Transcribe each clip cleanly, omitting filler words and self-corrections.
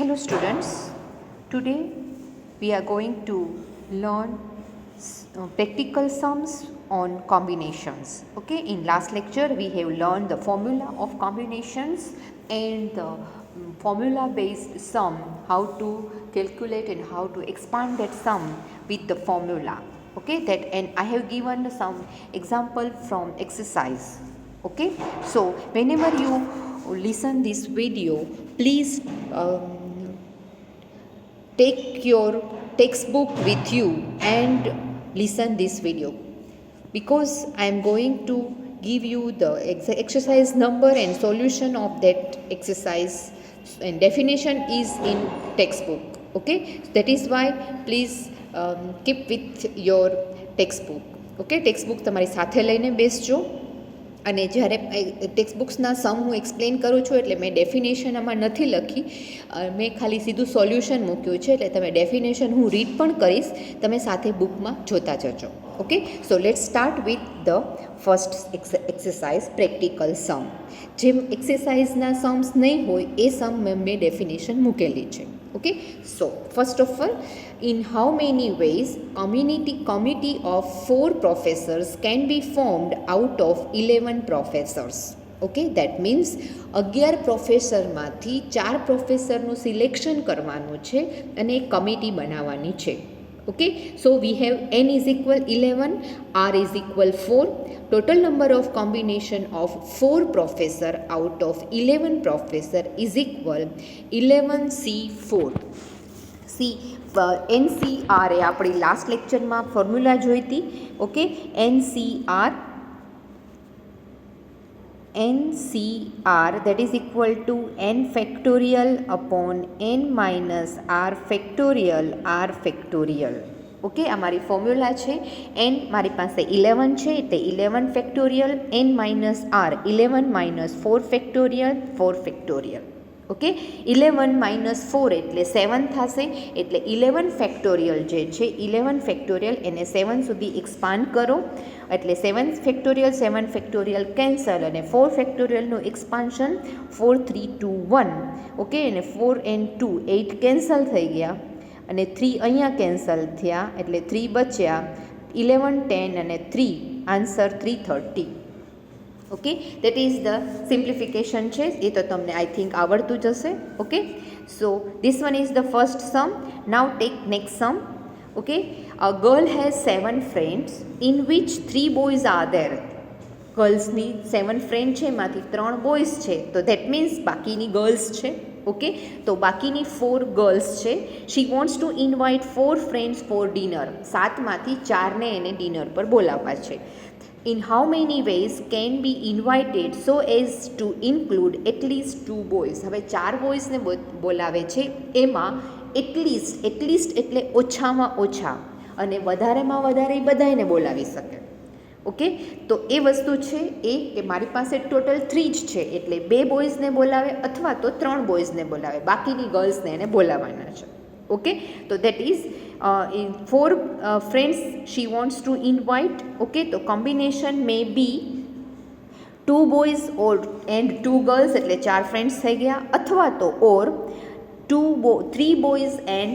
Hello students, today we are going to learn practical sums on combinations. Okay, in last lecture we have learned the formula of combinations and the formula based sum, how to calculate and how to expand that sum with the formula. Okay, that, and I have given some example from exercise. Okay, so whenever you listen this video, please take your textbook with you and listen this video, because I am going to give you the exercise number and solution of that exercise, and definition is in textbook. Okay, that is why please keep with your textbook. Okay, textbook તમારી સાથે લઈને બેસજો, અને જ્યારે ટેક્સ્ટબુક્સના સમ હું explain કરું છું એટલે મેં ડેફિનેશન આમાં નથી લખી, મેં ખાલી સીધું સોલ્યુશન મૂક્યું છે. એટલે તમે ડેફિનેશન હું રીડ પણ કરીશ, તમે સાથે બુકમાં જોતા જજો. Okay, so let's start with the first exercise, practical sum. જેમ એક્સરસાઇઝના સમ્સ નહીં હોય એ સમ મેં ડેફિનેશન મૂકેલી છે. Okay, so first of all, in how many ways committee of 4 professors can be formed out of 11 professors? Okay, that means 11 પ્રોફેસરમાંથી 4 પ્રોફેસરનું selection કરવાનું છે અને એક કમિટી બનાવવાની છે. Okay, so we have n is equal 11, r is equal 4. Total number of combination of 4 professor out of 11 professor is equal 11C4. NCR એ આપણી last લેક્ચરમાં formula જોઈ હતી. Okay, NCR that is equal to n factorial upon n minus r factorial r factorial. Okay, આ મારી formula છે. n મારી પાસે 11 છે એટલે 11 factorial, n minus r 11 minus 4 factorial 4 factorial. Okay, 11 minus 4 એટલે 7 થશે, એટલે 11 ફેક્ટોરિયલ જે છે 11 ફેક્ટોરિયલ એને 7 સુધી એક્સપાન્ડ કરો એટલે 7 ફેક્ટોરિયલ કેન્સલ, અને 4 ફેક્ટોરિયલનું એક્સપાન્શન 4 3 2 1. ઓકે, અને 4 and 2 8 કેન્સલ થઈ ગયા, અને 3 અહીંયા કેન્સલ થયા એટલે 3 બચ્યા. 11 10 અને 3 answer 330. Okay, that is the simplification છે, એ તો તમને આઈ થિંક આવડતું જ હશે. Okay, so this one is the first sum. Now take next sum. Okay, a girl has 7 friends in which 3 boys are there. ગર્લ્સની 7 ફ્રેન્ડ છે, એમાંથી 3 બોયઝ છે, તો દેટ મીન્સ બાકીની ગર્લ્સ છે. ઓકે, તો બાકીની 4 ગર્લ્સ છે. She wants to invite 4 friends four dinner. 7માંથી 4ને એને ડિનર પર બોલાવવા છે. In how many ways can be invited so as to include at least 2 boys? હવે 4 બોયઝને બોલાવે છે, એમાં એટલીસ્ટ એટલે ઓછામાં ઓછા, અને વધારેમાં વધારે બધાને બોલાવી શકે. ઓકે, તો એ વસ્તુ છે એ કે મારી પાસે ટોટલ 3 જ છે, એટલે 2 બોયઝને બોલાવે અથવા તો 3 બોયઝને બોલાવે, બાકીની ગર્લ્સને એને બોલાવવાના છે. Okay, so that is in 4 friends she wants to invite. Okay, so combination may be 2 boys or and 2 girls એટલે 4 friends થઈ ગયા, અથવા તો or 3 boys and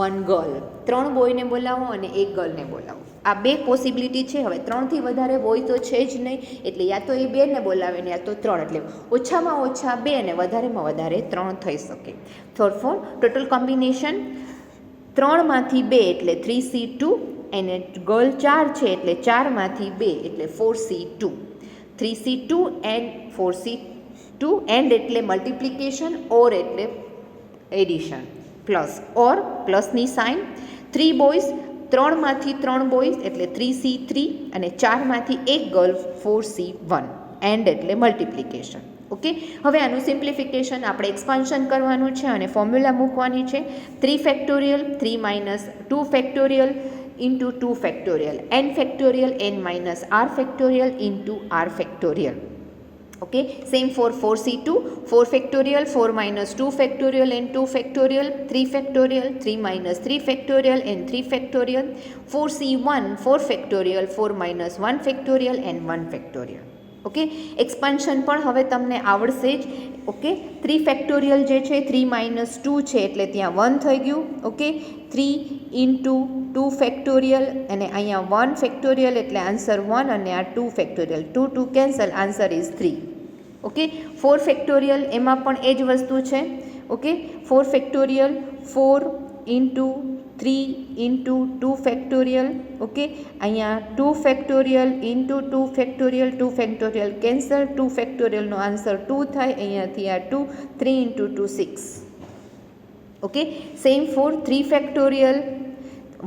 1 girl. 3 બોયને બોલાવો અને 1 ગર્લને બોલાવો. આ 2 પોસિબિલિટી છે. હવે 3થી વધારે બોય તો છે જ નહીં, એટલે યા તો એ 2ને બોલાવે ને યા તો 3, એટલે ઓછામાં ઓછા 2 અને વધારેમાં વધારે 3 થઈ શકે. ફોર ટોટલ કોમ્બિનેશન 3માંથી 2 એટલે 3C2, અને ગર્લ 4 છે એટલે 4માંથી 2 એટલે 4C2. 3C2 and 4C2, and એટલે મલ્ટિપ્લિકેશન, ઓર એટલે એડિશન, પ્લસ ઓર પ્લસની સાઇન. 3 બોયઝ, 3માંથી 3 બોયઝ એટલે 3C3, અને 4માંથી 1 ગર્લ 4C1, એન્ડ એટલે મલ્ટિપ્લિકેશન. ઓકે, હવે આનું સિમ્પ્લિફિકેશન આપણે એક્સપાન્શન કરવાનું છે અને ફોર્મ્યુલા મૂકવાની છે. 3 factorial 3 minus 2 factorial into 2 factorial n factorial n minus r factorial into r factorial. Okay, same for 4C2, 4 factorial, 4 minus 2 factorial and 2 factorial, 3 factorial, 3 minus 3 factorial and 3 factorial, 4C1, 4 factorial, 4 minus 1 factorial and 1 factorial. Okay, expansion પણ હવે તમને આવડશે જ. Okay, 3 factorial જે છે 3 - 2 છે એટલે ત્યાં 1 થઈ ગયું. ઓકે, 3 × 2 ફેક્ટોરિયલ અને અહીંયા 1 ફેક્ટોરિયલ એટલે આન્સર 1 અને આ 2 factorial, 2 2 cancel, answer is 3. Okay, 4 factorial એમાં પણ એ જ વસ્તુ છે. Okay, 4 factorial 4 × 3 × 2 factorial. ઓકે, અહીંયા 2 ફેક્ટોરિયલ × 2 ફેક્ટોરિયલ, 2 ફેક્ટોરિયલ કેન્સલ, 2 ફેક્ટોરિયલનો આન્સર 2 થાય. અહીંયાથી આ 2, 3 × 2 6. Okay, same for 3 factorial,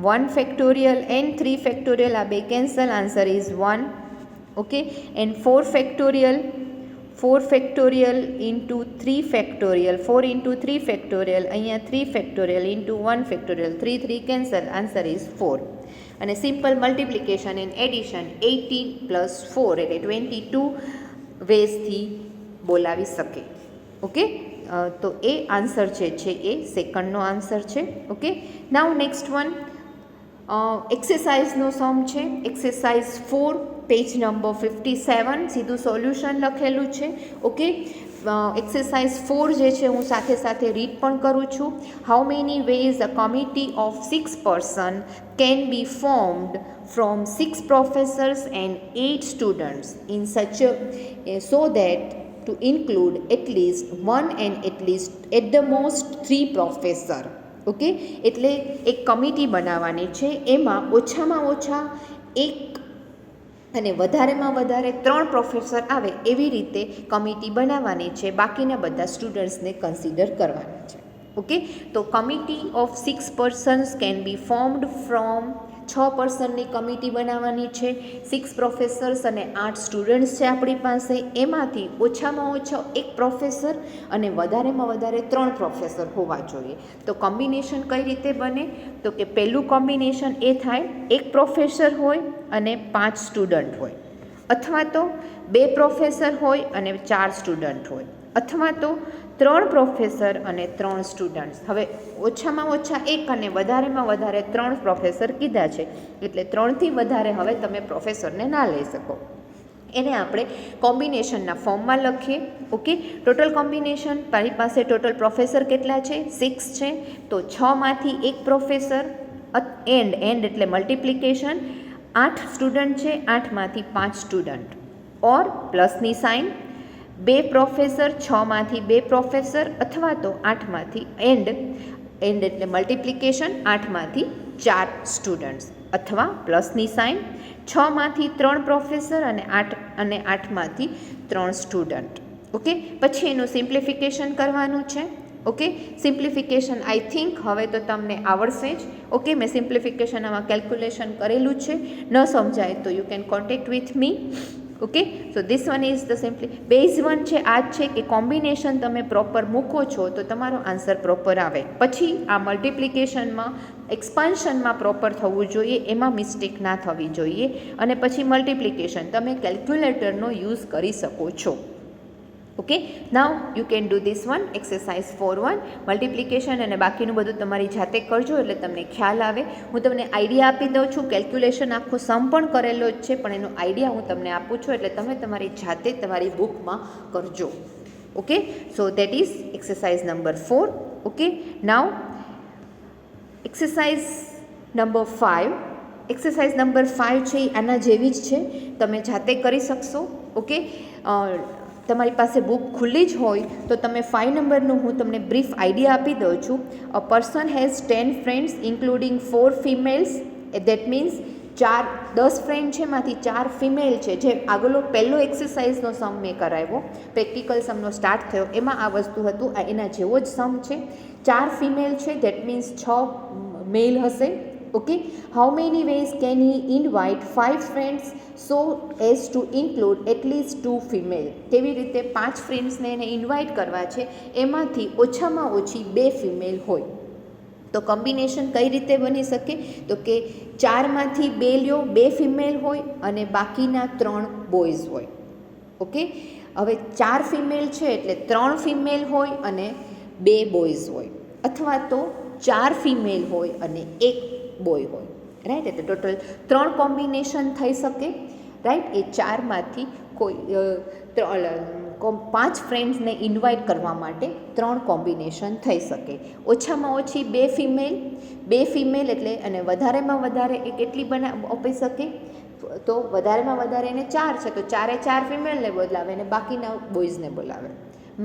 1 factorial and 3 factorial, આ બે cancel, answer is 1. Okay, and 4 factorial, 4 factorial × 3 factorial, 4 × 3 factorial, અહીંયા 3 factorial × 1 factorial, 3 3 cancel, answer is 4. અને સિમ્પલ મલ્ટિપ્લિકેશન એન્ડ એડિશન 18 + 4 એટલે 22 વેઝથી બોલાવી શકે. ઓકે, તો એ આન્સર જે છે એ સેકન્ડનો આન્સર છે. ઓકે, નાઉ નેક્સ્ટ વન એક્સરસાઇઝનો સમ છે. એક્સરસાઇઝ 4 પેજ નંબર 57, સીધું સોલ્યુશન લખેલું છે. ઓકે, એક્સરસાઇઝ 4 જે છે હું સાથે સાથે રીડ પણ કરું છું. How many ways a committee of 6 person can be formed from 6 professors and 8 students in such a so that to include at least one and at least at the most 3 professor. Okay, એટલે એક committee બનાવવાની છે, એમાં ઓછામાં ઓછા એક અને વધારેમાં વધારે 3 પ્રોફેસર આવે એવી રીતે કમિટી બનાવવાની છે. બાકીના બધા સ્ટુડન્ટ્સને કન્સિડર કરવાના છે. ઓકે, તો committee of 6 persons can be formed from 6 પર્સનની કમિટી બનાવવાની છે. 6 પ્રોફેસર્સ અને 8 સ્ટુડન્ટ્સ છે આપણી પાસે. એમાંથી ઓછામાં ઓછો એક પ્રોફેસર અને વધારેમાં વધારે 3 પ્રોફેસર હોવા જોઈએ. તો કોમ્બિનેશન કઈ રીતે બને? તો કે પહેલું કોમ્બિનેશન એ થાય, એક પ્રોફેસર હોય અને 5 સ્ટુડન્ટ હોય, અથવા તો 2 પ્રોફેસર હોય અને 4 સ્ટુડન્ટ હોય, અથવા તો 3 પ્રોફેસર અને 3 સ્ટુડન્ટ્સ. હવે ઓછામાં ઓછા એક અને વધારેમાં વધારે 3 પ્રોફેસર કીધા છે એટલે 3થી વધારે હવે તમે પ્રોફેસરને ના લઈ શકો. એને આપણે કોમ્બિનેશનના ફોર્મમાં લખીએ. ઓકે, ટોટલ કોમ્બિનેશન મારી પાસે ટોટલ પ્રોફેસર કેટલા છે? 6 છે. તો 6માંથી એક પ્રોફેસર, એન્ડ એટલે મલ્ટિપ્લિકેશન, 8 સ્ટુડન્ટ છે, 8માંથી 5 સ્ટુડન્ટ, ઓર પ્લસની સાઇન, 2 પ્રોફેસર, 6માંથી 2 પ્રોફેસર, અથવા તો 8માંથી એન્ડ એટલે મલ્ટિપ્લિકેશન, 8માંથી 4 સ્ટુડન્ટ્સ, અથવા પ્લસની સાઇન, 6માંથી 3 પ્રોફેસર અને 8માંથી 3 સ્ટુડન્ટ. ઓકે, પછી એનું સિમ્પ્લિફિકેશન કરવાનું છે. ઓકે, સિમ્પ્લિફિકેશન આઈ થિંક હવે તો તમને આવડશે જ. ઓકે, મેં સિમ્પ્લિફિકેશન આમાં કેલ્ક્યુલેશન કરેલું છે. ન સમજાય તો you can contact with me. Okay, so this one is the simply base one છે. આ જ છે કે કોમ્બિનેશન તમે પ્રોપર મૂકો છો તો તમારો આન્સર પ્રોપર આવે. પછી આ મલ્ટિપ્લિકેશનમાં એક્સપાન્શનમાં પ્રોપર થવું જોઈએ, એમાં મિસ્ટેક ના થવી જોઈએ. અને પછી મલ્ટિપ્લિકેશન તમે કેલ્ક્યુલેટરનો યુઝ કરી શકો છો. Okay, now you can do this one exercise 4.1 multiplication અને બાકીનું બધું તમારી જાતે કરજો એટલે તમને ખ્યાલ આવે. હું તમને આઈડિયા આપી દઉં છું. કેલ્ક્યુલેશન આખો સમ પણ કરેલો જ છે, પણ એનો આઈડિયા હું તમને આપું છું એટલે તમે તમારી જાતે તમારી બુકમાં કરજો. Okay, so that is exercise number 4. Okay, now exercise number 5. Exercise number 5 છે એ આના જેવી જ છે, તમે જાતે કરી શકશો. ઓકે, તમારી પાસે બુક ખુલ્લી જ હોય તો તમે 5 નંબરનું હું તમને બ્રીફ આઈડિયા આપી દઉં છું. A person has 10 friends including 4 females. That means 10 friend છે, એમાંથી 4 ફિમેલ છે. જે આગળનો પહેલો એક્સરસાઇઝનો સમ મેં કરાવ્યો, પ્રેક્ટિકલ સમનો સ્ટાર્ટ થયો, એમાં આ વસ્તુ હતું. આ એના જેવો જ સમ છે. 4 ફિમેલ છે, દેટ મીન્સ 6 મેલ હશે. Okay, how many ways can he invite 5 friends so as to include at least 2 female. કેવી રીતે 5 ફ્રેન્ડ્સને એને ઇન્વાઇટ કરવા છે, એમાંથી ઓછામાં ઓછી 2 ફિમેલ હોય. તો કોમ્બિનેશન કઈ રીતે બની શકે? તો કે 4માંથી 2 લ્યો, 2 ફિમેલ હોય અને બાકીના 3 બોયઝ હોય. ઓકે, હવે 4 ફિમેલ છે એટલે 3 ફિમેલ હોય અને 2 બોયઝ હોય, અથવા તો 4 ફિમેલ હોય અને 1 બોય હોય. રાઈટ, એટલે ટોટલ 3 કોમ્બિનેશન થઈ શકે. રાઈટ, એ 4માંથી કોઈ 5 ફ્રેન્ડ્સને ઇન્વાઇટ કરવા માટે 3 કોમ્બિનેશન થઈ શકે. ઓછામાં ઓછી 2 ફિમેલ એટલે અને વધારેમાં વધારે એ કેટલી આપી શકે, તો વધારેમાં વધારે એને 4 છે તો 4 ફિમેલને બોલાવે અને બાકીના બોયઝને બોલાવે,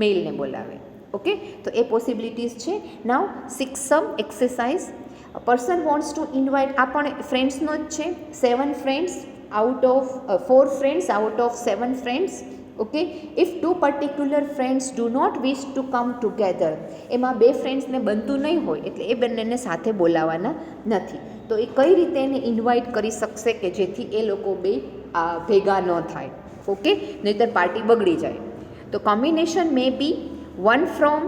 મેલને બોલાવે. ઓકે, તો એ પોસિબિલિટીઝ છે. Now 6 sum exercise. A person wants to invite, આ પણ ફ્રેન્ડ્સનો જ છે. 4 friends out of 7 friends. Okay, if 2 particular friends do not wish to come together, એમાં 2 ફ્રેન્ડ્સને બનતું નહીં હોય એટલે એ બંનેને સાથે બોલાવવાના નથી. તો એ કઈ રીતે એને ઇન્વાઇટ કરી શકશે કે જેથી એ લોકો ભેગા ન થાય. ઓકે, નહીંતર પાર્ટી બગડી જાય. તો કોમ્બિનેશન મે બી 1 ફ્રોમ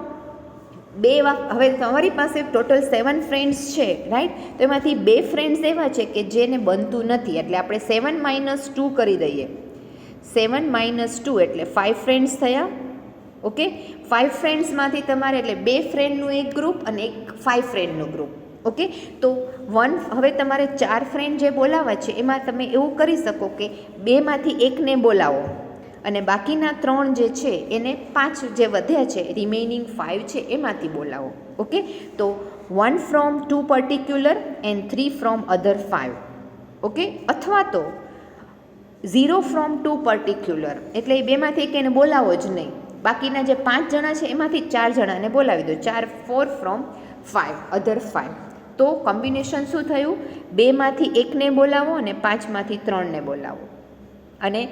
2. હવે તમારી પાસે ટોટલ 7 ફ્રેન્ડ્સ છે, રાઈટ, તો એમાંથી 2 ફ્રેન્ડ્સ એવા છે કે જેને બનતું નથી એટલે આપણે 7 - 2 કરી દઈએ. 7 - 2 એટલે 5 ફ્રેન્ડ્સ થયા. ઓકે, 5 ફ્રેન્ડ્સમાંથી તમારે એટલે 2 ફ્રેન્ડનું એક ગ્રુપ અને એક 5 ફ્રેન્ડનું ગ્રુપ. ઓકે, તો હવે તમારે 4 ફ્રેન્ડ જે બોલાવવા છે એમાં તમે એવું કરી શકો કે 2માંથી એકને બોલાવો અને બાકીના 3 જે છે એને 5 જે વધ્યા છે રિમેઇનિંગ 5 છે એમાંથી બોલાવો. ઓકે, તો 1 from 2 particular and 3 from other 5. Okay, અથવા તો 0 ફ્રોમ 2 પર્ટિક્યુલર એટલે એ 2માંથી એક એને બોલાવો જ નહીં, બાકીના જે 5 જણા છે એમાંથી 4 જણાને બોલાવી દો. 4 ફ્રોમ 5 અધર 5. તો કોમ્બિનેશન શું થયું? 2માંથી એકને બોલાવો અને 5માંથી 3ને બોલાવો અને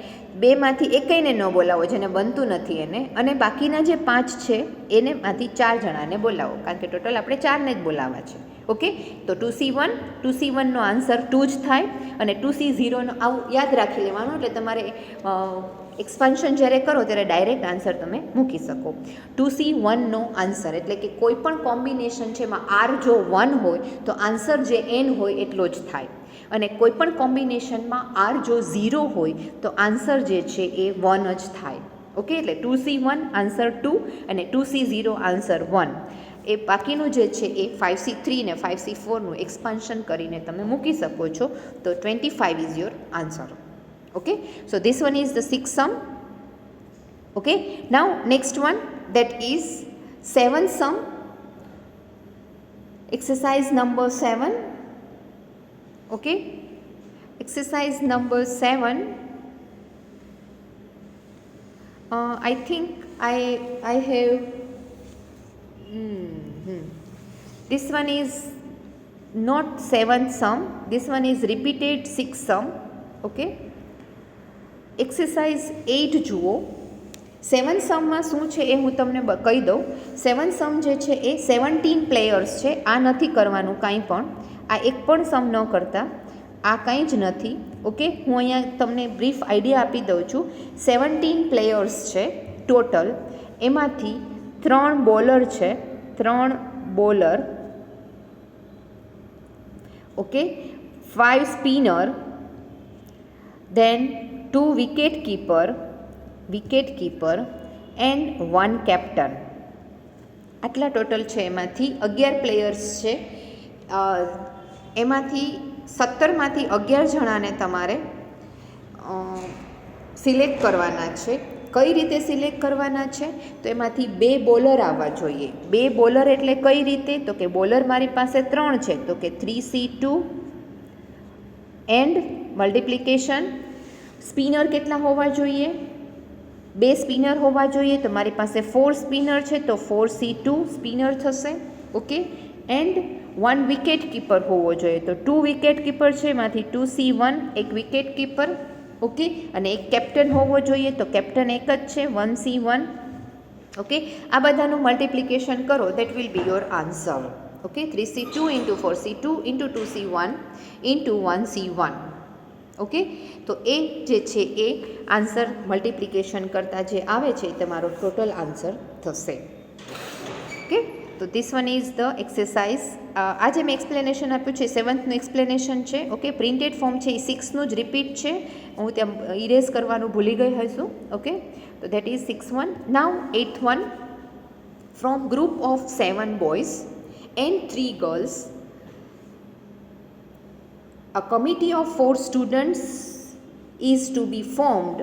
2માંથી એકને ન બોલાવો જેને બનતું નથી એને, અને બાકીના જે 5 છે એને માંથી 4 જણાને બોલાવો, કારણ કે ટોટલ આપણે 4ને જ બોલાવવા છે. ઓકે, તો 2C1નો આન્સર 2 જ થાય અને 2C0નો આવું યાદ રાખી લેવાનું એટલે તમારે એક્સપાન્શન જ્યારે કરો ત્યારે ડાયરેક્ટ આન્સર તમે મૂકી શકો. 2C1નો આન્સર એટલે કે કોઈ પણ કોમ્બિનેશન છે એમાં R જો 1 હોય તો આન્સર જે N હોય એટલો જ થાય, અને કોઈ પણ કોમ્બિનેશનમાં R જો 0 હોય તો આન્સર જે છે એ 1 જ થાય. ઓકે, એટલે 2C1 આન્સર 2 અને 2C0 આન્સર 1. એ બાકીનું જે છે એ 5C3 ને 5C4નું એક્સપાન્શન કરીને તમે મૂકી શકો છો. તો 25 is your answer. Okay, so this one is the 6th sum. Okay, now next one, that is 7th sum, exercise number 7. Okay, exercise number 7. I think I have this one is not 7th sum, this one is repeated 6th sum. Okay, exercise 8 જુઓ. 7 સમમાં શું છે એ હું તમને કહી દઉં. 7 સમ જે છે એ 17 players છે. આ નથી કરવાનું કાંઈ પણ, આ એક પણ સમ ન કરતા, આ કંઈ જ નથી. ઓકે, હું અહીંયા તમને બ્રીફ આઈડિયા આપી દઉં છું. 17 પ્લેયર્સ છે ટોટલ, એમાંથી 3 બોલર છે, 3 bowler. Okay, 5 spinner, then 2 wicket keeper and 1 captain. આટલા ટોટલ છે. એમાંથી 11 પ્લેયર્સ છે. એમાંથી 17માંથી 11 જણાને તમારે સિલેક્ટ કરવાના છે. કઈ રીતે સિલેક્ટ કરવાના છે? તો એમાંથી 2 બોલર આવવા જોઈએ. 2 બોલર એટલે કઈ રીતે? તો કે બોલર મારી પાસે 3 છે, તો કે 3C2 એન્ડ મલ્ટિપ્લિકેશન. સ્પિનર કેટલા હોવા જોઈએ? 2 સ્પિનર હોવા જોઈએ, તો મારી પાસે 4 સ્પિનર છે તો 4C2 સ્પિનર થશે. ઓકે, એન્ડ 1 વિકેટ કીપર હોવો જોઈએ, તો 2 વિકેટ કીપર છે, એમાંથી 2C1 એક વિકેટ કીપર. ઓકે, અને એક કેપ્ટન હોવો જોઈએ, તો કેપ્ટન એક જ છે, 1C1. ઓકે, આ બધાનું મલ્ટિપ્લિકેશન કરો, that will be your answer. Okay, 3C2 into 4C2 into 2C1 into 1C1. Okay, તો એ જે છે એ આન્સર મલ્ટિપ્લિકેશન કરતાં જે આવે છે એ તમારો ટોટલ આન્સર થશે. ઓકે, તો this one is the exercise. આજે મેં એક્સપ્લેનેશન આપ્યું છે 7થનું એક્સપ્લેનેશન છે. ઓકે, પ્રિન્ટેડ ફોર્મ છે એ 6નું જ રિપીટ છે, હું ત્યાં ઇરેઝ કરવાનું ભૂલી ગઈ હશું. ઓકે, તો that is 6th one. Now 8th one. From group of 7 boys and 3 girls, a committee of 4 students is to be formed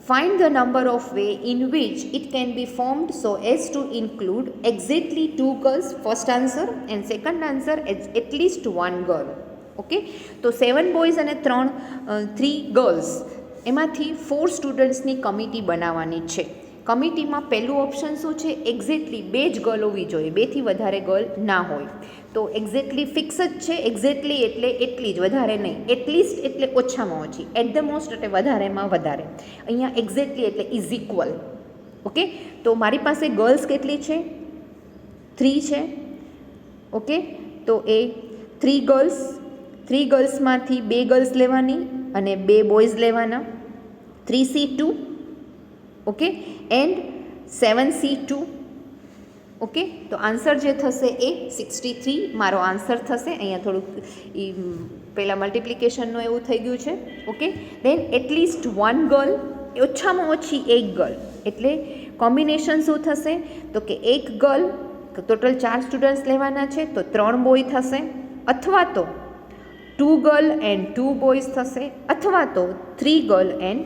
Find the number of way in which it can be formed so as to include exactly 2 girls, first answer, and second answer at least 1 girl. Okay, તો 7 boys અને 3 girls એમાંથી 4 સ્ટુડન્ટ્સની committee બનાવવાની છે. કમિટીમાં પહેલું option શું છે? Exactly 2 જ girl હોવી જોઈએ, 2થી વધારે ગર્લ ના હોય. તો એક્ઝેક્ટલી ફિક્સ જ છે. એક્ઝેક્ટલી એટલે એટલી જ, વધારે નહીં. એટલીસ્ટ એટલે ઓછામાં ઓછી. એટ ધ મોસ્ટ એટલે વધારેમાં વધારે. અહીંયા એક્ઝેક્ટલી એટલે ઇઝ ઇક્વલ. ઓકે, તો મારી પાસે ગર્લ્સ કેટલી છે? 3 છે. ઓકે, તો એ 3 ગર્લ્સમાંથી 2 ગર્લ્સ લેવાની અને 2 બોયઝ લેવાના. 3C2 okay and 7C2. Okay, તો આન્સર જે થશે એ 63 મારો આન્સર થશે. અહીંયા થોડુંક એ પહેલાં મલ્ટિપ્લિકેશનનું એવું થઈ ગયું છે. ઓકે, દેન એટલીસ્ટ 1 ગર્લ, ઓછામાં ઓછી 1 ગર્લ. એટલે કોમ્બિનેશન શું થશે? તો કે 1 ગર્લ, ટોટલ 4 સ્ટુડન્ટ્સ લેવાના છે, તો 3 બોય થશે, અથવા તો 2 ગર્લ એન્ડ 2 બોયઝ થશે, અથવા તો 3 ગર્લ એન્ડ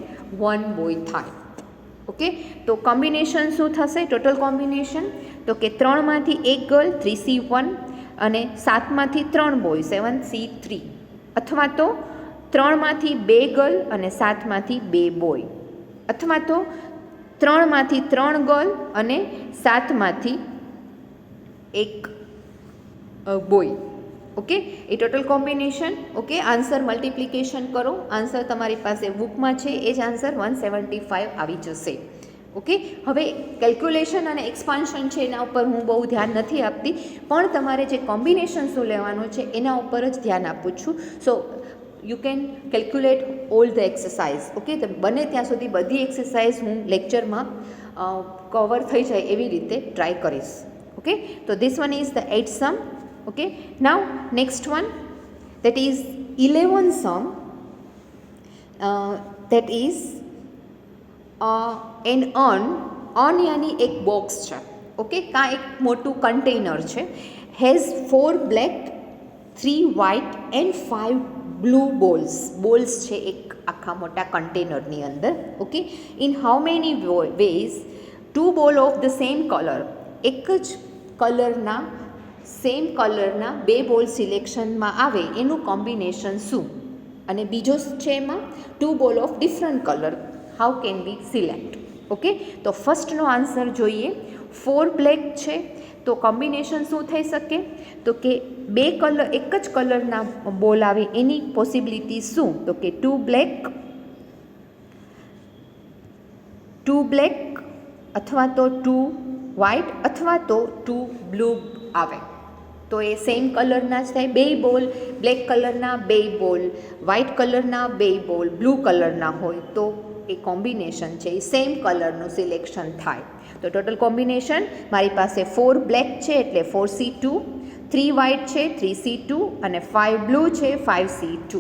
1 બોય થાય. ઓકે, તો કોમ્બિનેશન શું થશે? ટોટલ કોમ્બિનેશન તો કે 3માંથી 1 ગર્લ 3C1 અને 7માંથી 3 બોય 7C3, અથવા તો 3માંથી 2 ગર્લ અને 7માંથી 2 બોય, અથવા તો 3માંથી 3 ગર્લ અને 7માંથી 1 બોય. ઓકે, એ total combination. Okay, answer multiplication કરો. આન્સર તમારી પાસે બુકમાં છે, એ જ આન્સર 175 આવી જશે. ઓકે, હવે કેલ્ક્યુલેશન અને એક્સપાન્શન છે એના ઉપર હું બહુ ધ્યાન નથી આપતી, પણ તમારે જે કોમ્બિનેશન શું લેવાનું છે એના ઉપર જ ધ્યાન આપું છું. So you can calculate all the exercise. Okay, તો બને ત્યાં સુધી બધી એક્સરસાઇઝ હું લેક્ચરમાં કવર થઈ જાય એવી રીતે ટ્રાય કરીશ. ઓકે, તો this one is the 8th sum. Okay, now next one, that is 11th sum, that is an urn यानी एक બોક્સ છે. ઓકે, કાં એક મોટું કન્ટેનર છે. Has 4 black 3 white and 5 blue balls છે એક આખા મોટા કન્ટેનરની અંદર. Okay, in how many ways 2 ball of the same colour, એક જ કલરના સેમ કલરના 2 બોલ સિલેક્શનમાં આવે એનું કોમ્બિનેશન શું? અને બીજો છે એમાં 2 ball of different colour, how can be select. Okay, તો ફર્સ્ટનો આન્સર જોઈએ. 4 બ્લેક છે, તો કોમ્બિનેશન શું થઈ શકે? તો કે 2 કલર, એક જ કલરના બોલ આવે એની પોસિબિલિટી શું? તો કે 2 બ્લેક અથવા તો 2 વ્હાઇટ અથવા તો 2 બ્લુ આવે. તો એ સેમ કલરના જ થાય. 2 બોલ બ્લેક કલરના, 2 બોલ વ્હાઇટ કલરના, 2 બોલ બ્લુ કલરના હોય તો એ કોમ્બિનેશન છે એ સેમ કલરનું સિલેક્શન થાય. તો ટોટલ કોમ્બિનેશન મારી પાસે 4 બ્લેક છે એટલે 4C2, 3 વ્હાઇટ છે 3C2 અને 5 બ્લુ છે 5C2.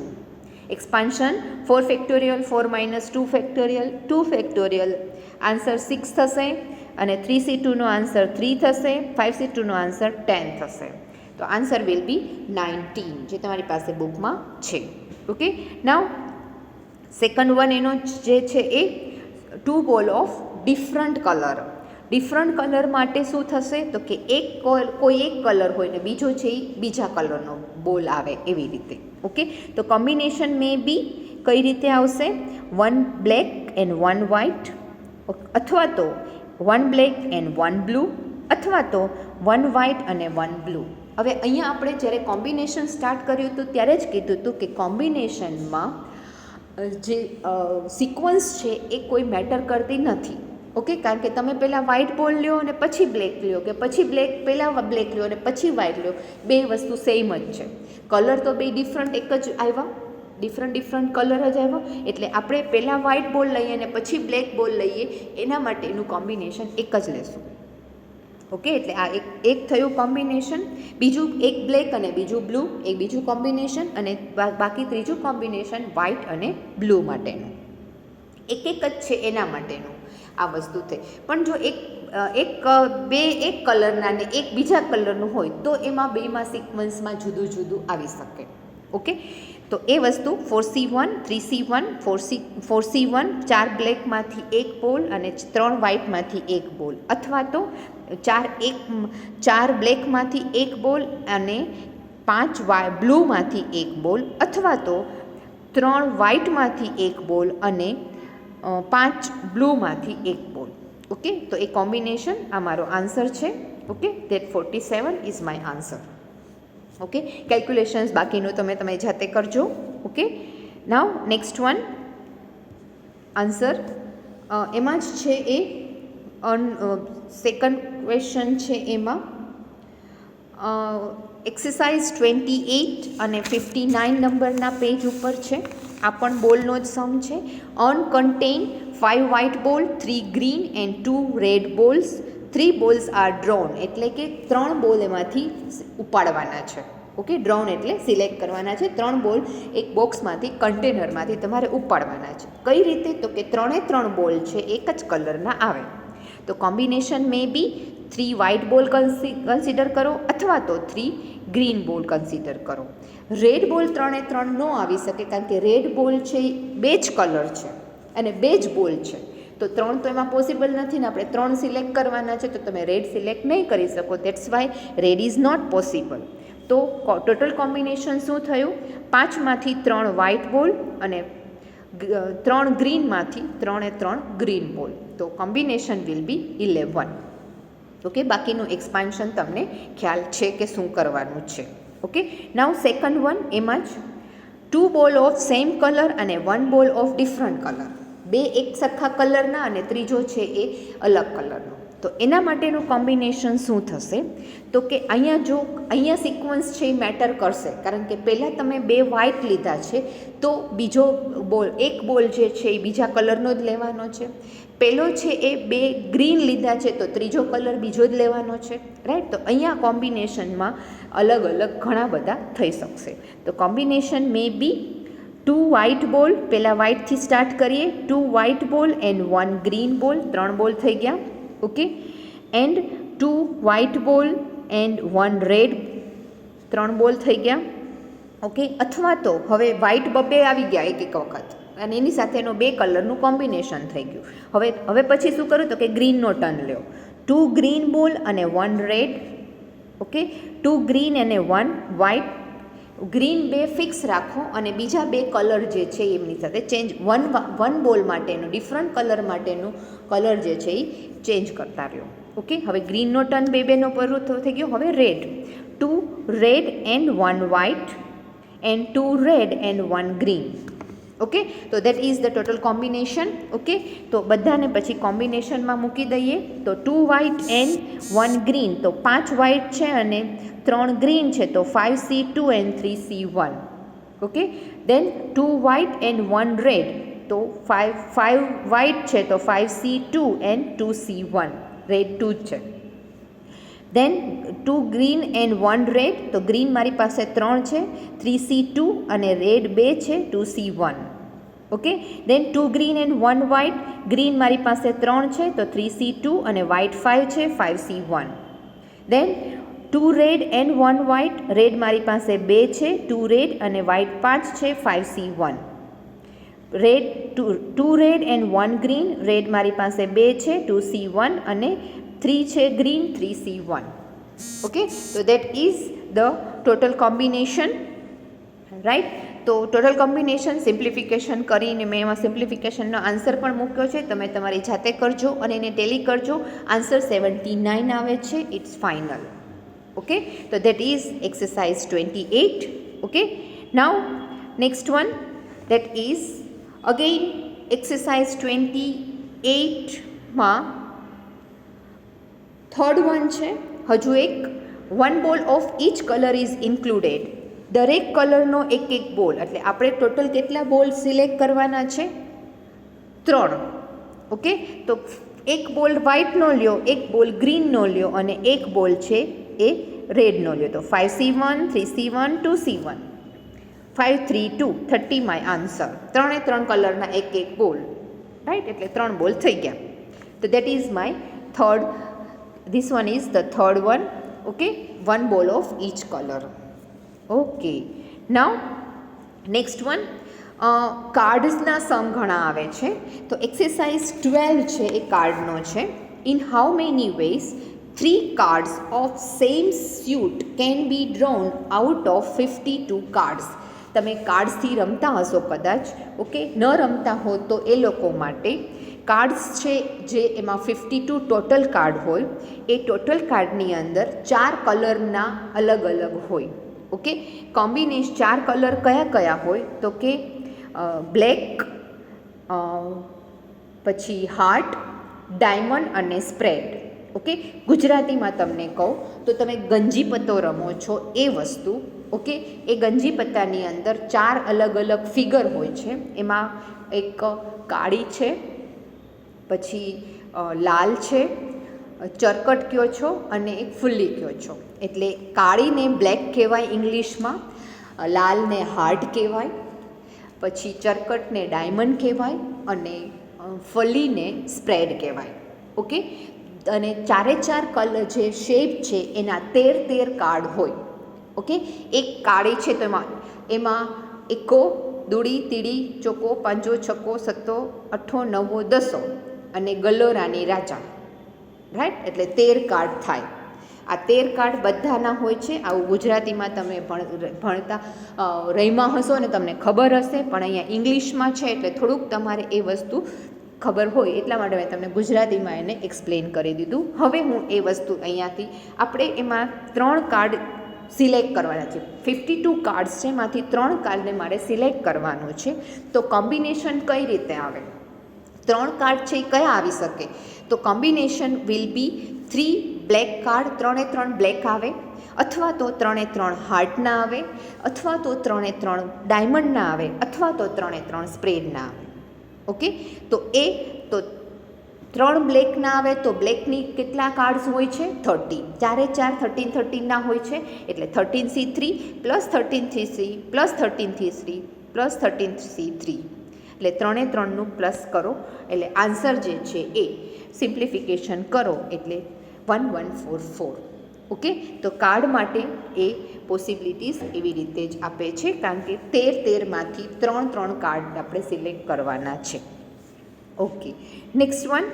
Expansion 4 factorial 4 minus 2 factorial 2 factorial, answer 6 થશે અને 3C2નો આન્સર 3 થશે, 5C2નો આન્સર 10 થશે. તો આન્સર વિલ બી 19 જે તમારી પાસે બુકમાં છે. ઓકે, નાઉ સેકન્ડ વન એનો જે છે એ 2 ball of different colour. Different colour માટે શું થશે? તો કે કોઈ એક કલર હોય ને બીજો છે એ બીજા કલરનો બોલ આવે એવી રીતે. ઓકે, તો કોમ્બિનેશન મે બી કઈ રીતે આવશે? 1 બ્લેક એન્ડ 1 વ્હાઇટ, અથવા તો 1 બ્લેક એન્ડ 1 બ્લુ, અથવા તો 1 વ્હાઇટ અને 1 બ્લુ. હવે અહીંયા આપણે જ્યારે કોમ્બિનેશન સ્ટાર્ટ કર્યું હતું ત્યારે જ કીધું હતું કે કોમ્બિનેશનમાં જે સિક્વન્સ છે એ કોઈ મેટર કરતી નથી. ઓકે, કારણ કે તમે પહેલાં વ્હાઇટ બોલ લ્યો અને પછી બ્લેક લ્યો, કે પછી પહેલાં બ્લેક લ્યો અને પછી વ્હાઇટ લ્યો, 2 વસ્તુ સેમ જ છે. કલર તો 2 ડિફરન્ટ એક જ આવ્યા, ડિફરન્ટ કલર જ આવ્યો. એટલે આપણે પહેલાં વ્હાઇટ બોલ લઈએ અને પછી બ્લેક બોલ લઈએ એના માટેનું કોમ્બિનેશન એક જ લેશું. ઓકે, એટલે આ એક થયું કોમ્બિનેશન. બીજું એક બ્લેક અને બીજું બ્લુ, એક બીજું કોમ્બિનેશન, અને બાકી ત્રીજું કોમ્બિનેશન વ્હાઇટ અને બ્લુ માટેનું. એક જ છે એના માટેનું આ વસ્તુ થઈ. પણ જો એક કલરના ને એક બીજા કલરનું હોય તો એમાં બેમાં સિક્વન્સમાં જુદું આવી શકે. ઓકે, તો એ વસ્તુ 4C1 3C1 4C1 4 બ્લેકમાંથી એક બોલ અને 3 વ્હાઇટમાંથી એક બોલ, અથવા તો 4 બ્લેકમાંથી એક બોલ અને 5 બ્લૂમાંથી એક બોલ, અથવા તો 3 વ્હાઇટમાંથી એક બોલ અને 5 બ્લૂમાંથી એક બોલ. ઓકે, તો એ કોમ્બિનેશન આ મારો આન્સર છે. Okay, that 47 is my answer. Okay, calculations બાકીનું તમે જાતે કરજો. Okay, now next one answer એમાં જ છે એ સેકન્ડ ક્વેશ્ચન છે એમાં એક્સરસાઇઝ 28 અને 59 નંબરના પેજ ઉપર છે. આ પણ બોલનો જ સમ છે. On content 5 white ball 3 green and 2 red balls. 3 balls are drawn, એટલે કે 3 બોલ એમાંથી ઉપાડવાના છે. ઓકે, ડ્રોન એટલે સિલેક્ટ કરવાના છે. 3 બોલ એક બોક્સમાંથી કન્ટેનરમાંથી તમારે ઉપાડવાના છે. કઈ રીતે? તો કે 3 બોલ છે એક જ કલરના આવે. તો કોમ્બિનેશન મે બી 3 વ્હાઇટ બોલ કન્સિડર કરો અથવા તો 3 ગ્રીન બોલ કન્સિડર કરો. રેડ બોલ 3 ન આવી શકે, કારણ કે રેડ બોલ છે એ 2 જ કલર છે અને 2 જ બોલ છે. તો 3 તો એમાં પોસિબલ નથી ને, આપણે 3 સિલેક્ટ કરવાના છે, તો તમે રેડ સિલેક્ટ નહીં કરી શકો. That's why red is not possible. તો ટોટલ કોમ્બિનેશન શું થયું? 5માંથી 3 વ્હાઇટ બોલ અને 3 ગ્રીનમાંથી 3 ગ્રીન બોલ. તો કોમ્બિનેશન વિલ બી 11. ઓકે, બાકીનું એક્સપાન્શન તમને ખ્યાલ છે કે શું કરવાનું છે. ઓકે, નાવ સેકન્ડ વન, એમાં જ 2 બોલ ઓફ સેમ કલર અને 1 બોલ ઓફ ડિફરન્ટ કલર. 2 એક સરખા કલરના અને ત્રીજો છે એ અલગ કલરનો. તો એના માટેનું કોમ્બિનેશન શું થશે? તો કે અહીંયા સિક્વન્સ છે એ મેટર કરશે, કારણ કે પહેલાં તમે 2 વ્હાઇટ લીધા છે, તો બીજો એક બોલ જે છે એ બીજા કલરનો જ લેવાનો છે. પહેલો છે એ 2 ગ્રીન લીધા છે, તો ત્રીજો કલર બીજો જ લેવાનો છે. રાઈટ? તો અહીંયા કોમ્બિનેશનમાં અલગ અલગ ઘણા બધા થઈ શકશે. તો કોમ્બિનેશન મે બી 2 વ્હાઇટ બોલ, પહેલાં વ્હાઇટથી સ્ટાર્ટ કરીએ. 2 વ્હાઇટ બોલ એન્ડ 1 ગ્રીન બોલ, 3 બોલ થઈ ગયા. ઓકે, એન્ડ 2 વ્હાઇટ બોલ એન્ડ 1 રેડ, 3 બોલ થઈ ગયા. ઓકે, અથવા તો હવે વ્હાઇટ બબે આવી ગયા એક વખત અને એની સાથેનો 2 કલરનું કોમ્બિનેશન થઈ ગયું. હવે પછી શું કરું? તો કે ગ્રીનનો ટર્ન લ્યો. 2 ગ્રીન બોલ અને 1 રેડ. ઓકે, 2 ગ્રીન અને 1 વ્હાઇટ. ગ્રીન 2 ફિક્સ રાખો અને બીજા 2 કલર જે છે એમની સાથે ચેન્જ. 1 બોલ માટેનું ડિફરન્ટ કલર માટેનું કલર જે છે એ ચેન્જ કરતા રહ્યો. ઓકે, હવે ગ્રીનનો ટર્ન 2-2નો પૂરો થઈ ગયો. હવે red. 2 red and 1 white and 2 red and 1 green. Okay, તો that is the total combination. Okay, તો બધાને પછી કોમ્બિનેશનમાં મૂકી દઈએ. તો 2 વ્હાઇટ એન્ડ 1 ગ્રીન, તો 5 વ્હાઇટ છે અને 3 ગ્રીન છે, તો 5C2 and 3C1. Okay, then 2 white and 1 red, તો 5 વ્હાઇટ છે, તો 5C2 એન્ડ 2C1. રેડ 2 છે. દેન 2 ગ્રીન એન્ડ 1 રેડ, તો ગ્રીન મારી પાસે 3 છે, 3C2 અને રેડ 2 છે, 2C1. Okay, then 2 green and 1 white, green મારી પાસે 3 છે, તો 3C2 અને વ્હાઇટ 5 છે, 5C1. Then 2 red and 1 white, red મારી પાસે 2 છે, 2 રેડ અને વ્હાઇટ 5 છે, 5C1. Red 2 red and 1 green, red મારી પાસે 2 છે, 2C1 અને 3 છે ગ્રીન, 3C1. ઓકે, તો that is the total combination. Right? તો ટોટલ કોમ્બિનેશન સિમ્પ્લિફિકેશન કરીને મેં એમાં સિમ્પ્લિફિકેશનનો આન્સર પણ મૂક્યો છે. તમે તમારી જાતે કરજો અને એને ટેલી કરજો. આન્સર 79 આવે છે. It's final. ઓકે, તો that is exercise 28. Okay, now next one, that is again exercise 28માં થર્ડ વન છે. હજુ એક 1 ball of each colour is included. દરેક કલરનો એક બોલ, એટલે આપણે ટોટલ કેટલા બોલ સિલેક્ટ કરવાના છે? 3. ઓકે, તો એક બોલ વ્હાઇટનો લ્યો, એક બોલ ગ્રીનનો લ્યો અને એક બોલ છે એ રેડનો લ્યો. તો 5C1 3C1 2C1 5 3 2 30 my answer. 3 કલરના એક બોલ. રાઈટ? એટલે 3 બોલ થઈ ગયા. તો that is my third. This one is the third one. Okay, 1 bowl of each color. Okay, now next one, કાર્ડ્સના સમ ઘણા આવે છે. તો એક્સરસાઇઝ 12 છે એ કાર્ડનો છે. In how many ways 3 cards of same suit can be drawn out of 52 cards. તમે કાર્ડ્સથી રમતા હશો કદાચ, ઓકે, ન રમતા હો તો એ લોકો માટે કાર્ડ્સ છે જે એમાં 52 ટોટલ કાર્ડ હોય, એ ટોટલ કાર્ડની અંદર 4 કલરના અલગ અલગ હોય. ઓકે, કોમ્બિનેશન 4 કલર કયા કયા હોય તો કે બ્લેક, પછી હાર્ટ, ડાયમંડ અને સ્પ્રેડ. ઓકે, ગુજરાતીમાં તમને કહું તો તમે ગંજીપત્તો રમો છો એ વસ્તુ. ઓકે, એ ગંજીપત્તાની અંદર 4 અલગ અલગ ફિગર હોય છે. એમાં એક કાળી છે, પછી લાલ છે, ચરકટ કહો છો, અને એક ફુલ્લી કહો છો. એટલે કાળીને બ્લેક કહેવાય ઇંગ્લિશમાં, લાલને હાર્ટ કહેવાય, પછી ચરકટને ડાયમંડ કહેવાય, અને ફલીને સ્પ્રેડ કહેવાય. ઓકે, અને 4 કલર જે શેપ છે એના 13 કાર્ડ હોય. ઓકે, એક કાળી છે તો એમાં એકો, દૂડી, તીડી, ચોકો, પાંચો, છક્કો, સત્તો, અઠ્ઠો, નવ્વો, દસો અને ગલોરાની રાજા. રાઈટ, એટલે 13 કાર્ડ થાય. આ 13 કાર્ડ બધાના હોય છે. આવું ગુજરાતીમાં તમે ભણતા રહીમાં હશો ને તમને ખબર હશે, પણ અહીંયા ઇંગ્લિશમાં છે એટલે થોડુંક તમારે એ વસ્તુ ખબર હોય એટલા માટે મેં તમને ગુજરાતીમાં એને એક્સપ્લેન કરી દીધું. હવે હું એ વસ્તુ અહીંયાથી આપણે એમાં 3 કાર્ડ સિલેક્ટ કરવાના છે. 52 કાર્ડ્સ છે, એમાંથી 3 કાર્ડને મારે સિલેક્ટ કરવાનું છે. તો કોમ્બિનેશન કઈ રીતે આવે? 3 કાર્ડ છે એ કયા આવી શકે? તો combination will be 3 black card, 3 black આવે, અથવા તો 3 હાર્ટના આવે, અથવા તો 3 ડાયમંડના આવે, અથવા તો 3 સ્પ્રેડના આવે. ઓકે, તો 3 બ્લેકના આવે તો બ્લેકની કેટલા કાર્ડ્સ હોય છે? 30. 4 13 હોય છે, એટલે 13C3 + 13C3 + 13C3 + 13C3, એટલે 3 પ્લસ કરો એટલે આન્સર જે છે એ સિમ્પ્લિફિકેશન કરો એટલે 1144. ઓકે, તો કાર્ડ માટે એ પોસિબિલિટીઝ એવી રીતે જ આપે છે, કારણ કે 13માંથી 3 કાર્ડ આપણે સિલેક્ટ કરવાના છે. ઓકે, નેક્સ્ટ વન,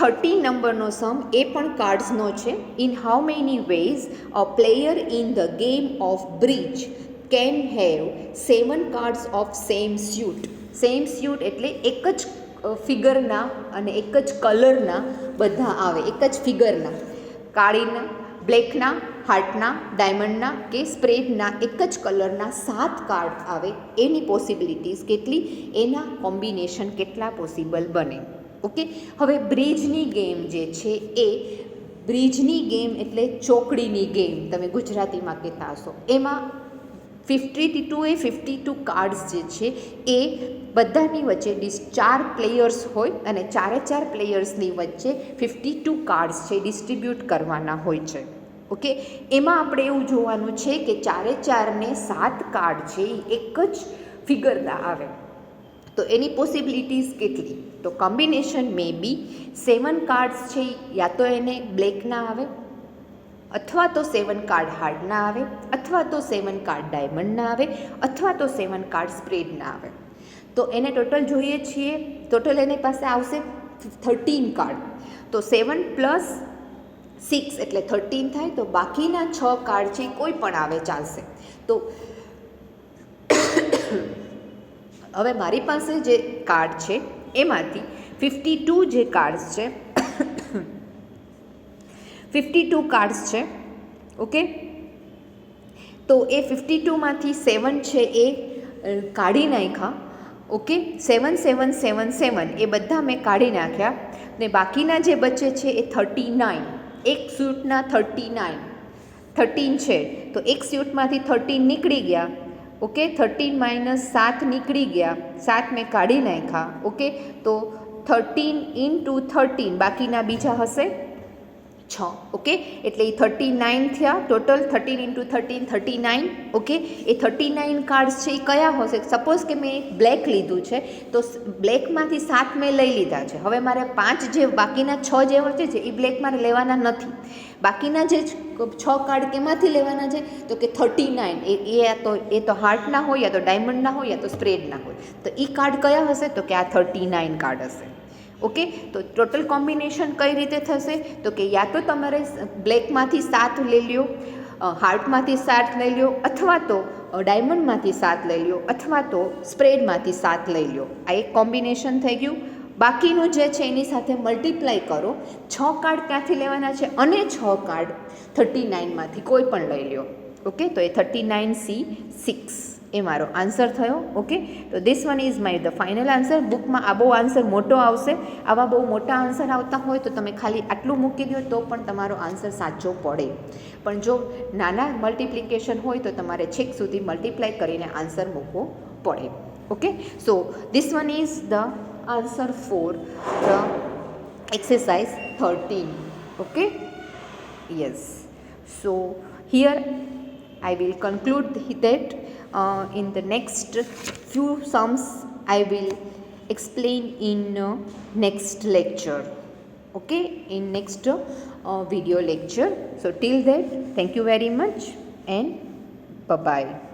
30 નંબરનો સમ એ પણ કાર્ડ્સનો છે. In how many ways a player in the game of bridge can have 7 cards of same suit. Same suit એટલે એક જ ફિગરના અને એક જ કલરના બધા આવે, એક જ ફિગરના, કાળીના, બ્લેકના, હાર્ટના, ડાયમંડના કે સ્પ્રેડના એક જ કલરના 7 કાર્ડ આવે. એની પોસિબિલિટીઝ કેટલી, એના કોમ્બિનેશન કેટલા પોસિબલ બને. ઓકે, હવે બ્રિજની ગેમ જે છે એ બ્રિજની ગેમ એટલે ચોકડીની ગેમ તમે ગુજરાતીમાં કહેતા હશો. એમાં 52 કાર્ડ્સ જે છે એ બધાની વચ્ચે 4 પ્લેયર્સ હોય અને 4 પ્લેયર્સની વચ્ચે 52 કાર્ડ્સ છે ડિસ્ટ્રીબ્યુટ કરવાના હોય છે. ઓકે, એમાં આપણે એવું જોવાનું છે કે 4ને 7 કાર્ડ છે એ એક જ ફિગરના આવે. તો એની પોસિબિલિટીઝ કેટલી? તો કોમ્બિનેશન મે બી 7 કાર્ડ્સ છે યા તો એને બ્લેકના આવે, અથવા તો 7 કાર્ડ હાર્ડના આવે, અથવા તો 7 કાર્ડ ડાયમંડના આવે, અથવા તો 7 કાર્ડ સ્પ્રેડના આવે. તો એને ટોટલ જોઈએ છીએ, ટોટલ એની પાસે આવશે 13 કાર્ડ. તો 7 + 6 એટલે 13 થાય. તો બાકીના 6 કાર્ડ છે કોઈ પણ આવે ચાલશે. તો હવે મારી પાસે જે કાર્ડ છે એમાંથી 52 જે કાર્ડ્સ છે 52 કાર્ડ્સ છે. ઓકે, તો એ 52માંથી 7 છે એ કાઢી નાખ્યા. ઓકે, 7 7 7 7 એ બધા મેં કાઢી નાખ્યા ને બાકીના જે બચે છે એ 39. એક સ્યુટના 39, 13 છે તો એક સ્યુટમાંથી 13 નીકળી ગયા. ઓકે, 13 - 7 નીકળી ગયા, 7 મેં કાઢી નાખ્યા. ઓકે, તો 13 × 13 બાકીના બીજા હશે 6. ઓકે, એટલે એ 39 થયા ટોટલ. 13 × 13 39. ઓકે, એ 39 કાર્ડ્સ છે એ કયા હશે? સપોઝ કે મેં બ્લેક લીધું છે તો બ્લેકમાંથી 7 મેં લઈ લીધા છે. હવે મારે 5 જે બાકીના 6 જે વચ્ચે છે એ બ્લેક મારે લેવાના નથી. બાકીના જે 6 કાર્ડ કેમાંથી લેવાના છે તો કે 39 એ તો હાર્ટના હોય, યા તો ડાયમંડના હોય, યા તો સ્પ્રેડના હોય. તો એ કાર્ડ કયા હશે તો કે આ 39 કાર્ડ હશે. ઓકે, તો ટોટલ કોમ્બિનેશન કઈ રીતે થશે તો કે યા તો તમારે બ્લેકમાંથી 7 લઈ લ્યો, હાર્ટમાંથી 7 લઈ લ્યો, અથવા તો ડાયમંડમાંથી 7 લઈ લ્યો, અથવા તો સ્પ્રેડમાંથી 7 લઈ લ્યો. આ એક કોમ્બિનેશન થઈ ગયું. બાકીનું જે છે એની સાથે મલ્ટીપ્લાય કરો. 6 કાર્ડ ક્યાંથી લેવાના છે અને 6 કાર્ડ 39માંથી કોઈ પણ લઈ લ્યો. ઓકે, તો એ 39C6 એ મારો આન્સર થયો. ઓકે, તો this one is my the final answer. બુકમાં આ બહુ આન્સર મોટો આવશે. આવા બહુ મોટા આન્સર આવતા હોય તો તમે ખાલી આટલું મૂકી દો તો પણ તમારો આન્સર સાચો પડે. પણ જો નાના મલ્ટિપ્લિકેશન હોય તો તમારે છેક સુધી મલ્ટીપ્લાય કરીને આન્સર મૂકવો પડે. Okay, so this one is the answer for the exercise 13. Okay, yes, so here I will conclude that in the next few sums I will explain in next lecture. Okay, in next video lecture. So till that, thank you very much and bye bye.